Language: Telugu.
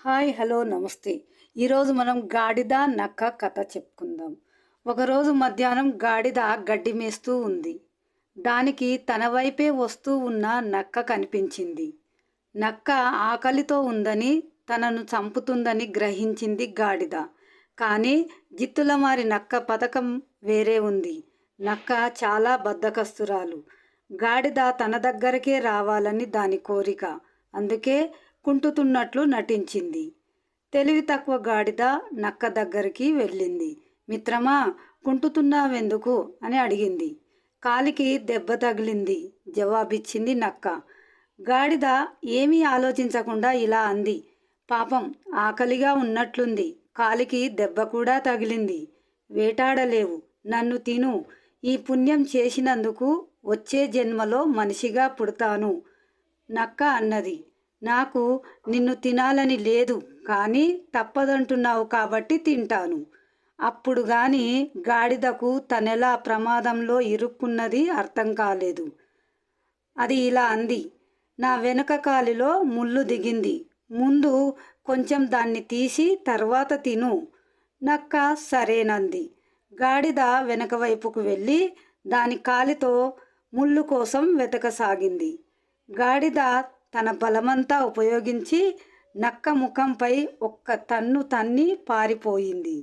హాయ్ హలో నమస్తే. ఈరోజు మనం గాడిద నక్క కథ చెప్పుకుందాం. ఒకరోజు మధ్యాహ్నం గాడిద గడ్డి మేస్తూ ఉంది. దానికి తన వైపే వస్తూ ఉన్న నక్క కనిపించింది. నక్క ఆకలితో ఉందని, తనను చంపుతుందని గ్రహించింది గాడిద. కానీ జిత్తులమారి నక్క పథకం వేరే ఉంది. నక్క చాలా బద్ధకస్తురాలు. గాడిద తన దగ్గరకే రావాలని దాని కోరిక. అందుకే కుంటుతున్నట్లు నటించింది. తెలివి తక్కువ గాడిద నక్క దగ్గరికి వెళ్ళింది. మిత్రమా, కుంటుతున్నావెందుకు అని అడిగింది. కాలికి దెబ్బ తగిలింది జవాబిచ్చింది నక్క. గాడిద ఏమీ ఆలోచించకుండా ఇలా అంది. పాపం, ఆకలిగా ఉన్నట్లుంది. కాలికి దెబ్బ కూడా తగిలింది. వేటాడలేవు, నన్ను తిను. ఈ పుణ్యం చేసినందుకు వచ్చే జన్మలో మనిషిగా పుడతాను. నక్క అన్నది. నాకు నిన్ను తినాలని లేదు, కానీ తప్పదంటున్నావు కాబట్టి తింటాను. అప్పుడు గాని గాడిదకు తనెలా ప్రమాదంలో ఇరుక్కున్నది అర్థం కాలేదు. అది ఇలా అంది. నా వెనుక కాలిలో ముళ్ళు దిగింది. ముందు కొంచెం దాన్ని తీసి తర్వాత తిను. నక్క సరేనంది. గాడిద వెనక వైపుకు వెళ్ళి దాని కాలితో ముళ్ళు కోసం వెతకసాగింది. గాడిద తన బలమంతా ఉపయోగించి నక్క ముఖంపై ఒక్క తన్ను తన్ని పారిపోయింది.